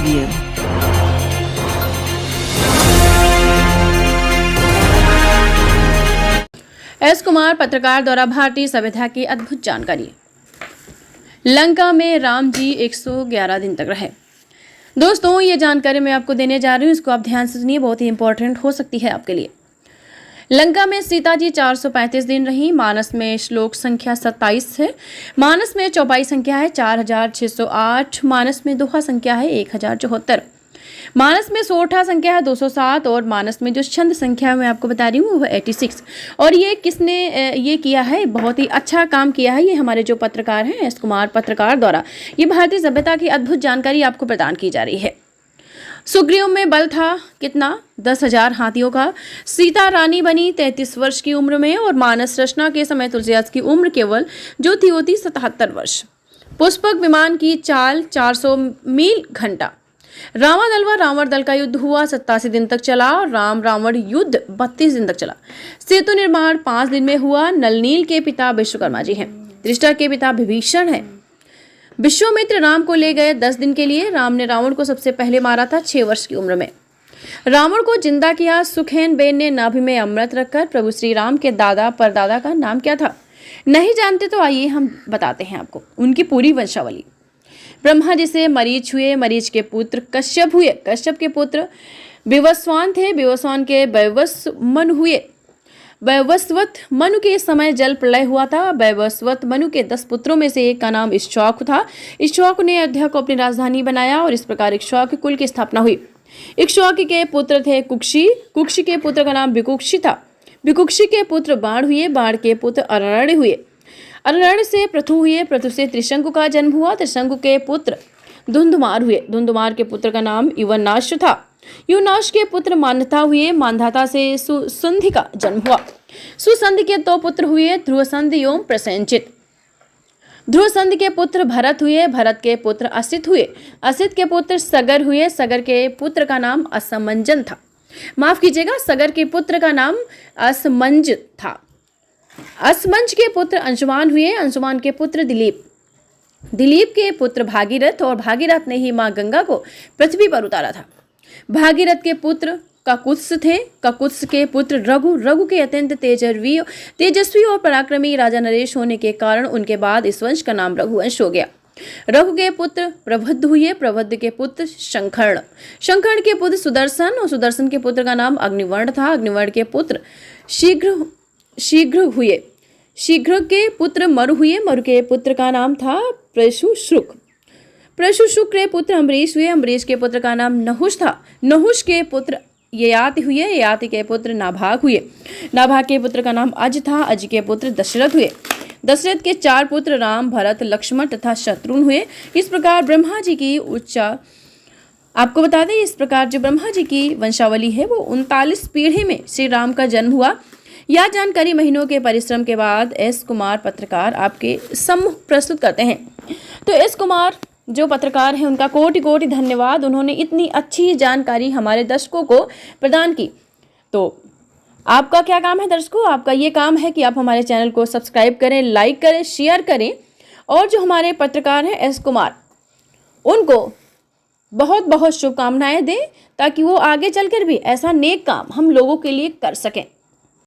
AVM। S Kumar पत्रकार द्वारा भारतीय सभ्यता की अद्भुत जानकारी। लंका में राम जी 111 दिन तक रहे। दोस्तों, ये जानकारी मैं आपको देने जा रही हूँ, इसको आप ध्यान से सुनिए, बहुत ही इंपॉर्टेंट हो सकती है आपके लिए। लंका में सीता जी 435 दिन रही। मानस में श्लोक संख्या 27 है। मानस में चौपाई संख्या है 4608। मानस में दोहा संख्या है 1074। मानस में सोठा संख्या है 207। और मानस में जो छंद संख्या मैं आपको बता रही हूँ वो 86। और ये किसने ये किया है, बहुत ही अच्छा काम किया है, ये हमारे जो पत्रकार हैं एस कुमार पत्रकार द्वारा ये भारतीय सभ्यता की अद्भुत जानकारी आपको प्रदान की जा रही है। सुग्रीव में बल था कितना, 10,000 हाथियों का। सीता रानी बनी 33 वर्ष की उम्र में। और मानस रचना के समय तुलसीदास की उम्र केवल जो थी वो थी 77 वर्ष। पुष्पक विमान की चाल 400 मील घंटा। रावण व रावण दल का युद्ध हुआ, 87 दिन तक चला। राम रावण युद्ध 32 दिन तक चला। सेतु निर्माण 5 दिन में हुआ। नलनील के पिता विश्वकर्मा जी हैं। त्रिष्टा के पिता विभीषण हैं। विश्वामित्र राम को ले गए 10 दिन के लिए। राम ने रावण को सबसे पहले मारा था 6 वर्ष की उम्र में। रावण को जिंदा किया। सुखेन बेन ने नाभि में अमृत रखकर। प्रभु श्री राम के दादा परदादा का नाम क्या था, नहीं जानते तो आइए हम बताते हैं आपको उनकी पूरी वंशावली। ब्रह्मा जी से मरीच हुए। मरीच के पुत्र कश्यप हुए। कश्यप के पुत्र विवस्वान थे। विवस्वान के वैवस्वत हुए। वैवस्वत मनु के समय जल प्रलय हुआ था। वैवस्वत मनु के 10 पुत्रों में से एक का नाम इक्ष्वाकु था। इक्ष्वाकु ने अयोध्या को अपनी राजधानी बनाया और इस प्रकार इक्ष्वाकु कुल की स्थापना हुई। इक्ष्वाकु के पुत्र थे कुक्षी। कुक्षी के पुत्र का नाम विकुक्षी था। विकुक्षी के पुत्र बाण हुए। बाण के पुत्र अरण्य हुए। अरण्य से पृथु हुए। पृथु से त्रिशंकु का जन्म हुआ। त्रिशंकु के पुत्र धुंधुमार हुए। धुंधुमार के पुत्र का नाम युवनाश था। युवनाश के पुत्र मान्धाता हुए। मान्धाता से सुसंधि का जन्म हुआ। सुसंधि के 2 पुत्र हुए, ध्रुवसंधि एवं प्रसेनजित। ध्रुवसंधि के पुत्र भरत हुए। भरत के पुत्र असित हुए। असित के पुत्र सगर हुए। सगर के पुत्र का नाम असमंजन था। माफ कीजिएगा, सगर के पुत्र का नाम असमंज था। असमंज के पुत्र अंशुमान हुए। अंशुमान के पुत्र दिलीप। दिलीप के पुत्र भागीरथ। और भागीरथ ने ही मां गंगा को पृथ्वी पर उतारा था। भागीरथ के पुत्र ककुत्स थे। ककुत्स के पुत्र रघु। रघु के अत्यंत तेजस्वी और पराक्रमी राजा नरेश होने के कारण उनके बाद इस वंश का नाम रघुवंश हो गया। रघु के पुत्र प्रबुद्ध हुए। प्रबुद्ध के पुत्र शंखर्ण। शंखर्ण के पुत्र सुदर्शन। और सुदर्शन के पुत्र का नाम अग्निवर्ण था। अग्निवर्ण के पुत्र शीघ्र हुए। शीघ्र के पुत्र मरु हुए। मरु के पुत्र का नाम था प्रशुश्रुक। प्रशुश्रुक के पुत्र अम्बरीश हुए। अम्बरीश के पुत्र का नाम नहुष था। नहुष के पुत्र ययाति हुए। ययाति के पुत्र नाभाग हुए। नाभाग के पुत्र का नाम अज था। अज के पुत्र दशरथ हुए। दशरथ के 4 पुत्र राम, भरत, लक्ष्मण तथा शत्रुघ्न हुए। इस प्रकार ब्रह्मा जी की आपको बता दें, इस प्रकार जो ब्रह्मा जी की वंशावली है वो 39 पीढ़ी में श्री राम का जन्म हुआ। यह जानकारी महीनों के परिश्रम के बाद एस कुमार पत्रकार आपके सम्मुख प्रस्तुत करते हैं। तो एस कुमार जो पत्रकार हैं उनका कोटि कोटि धन्यवाद। उन्होंने इतनी अच्छी जानकारी हमारे दर्शकों को प्रदान की। तो आपका क्या काम है दर्शकों, आपका ये काम है कि आप हमारे चैनल को सब्सक्राइब करें, लाइक करें, शेयर करें। और जो हमारे पत्रकार हैं एस कुमार, उनको बहुत बहुत शुभकामनाएं दें ताकि वो आगे चलकर भी ऐसा नेक काम हम लोगों के लिए कर सकें।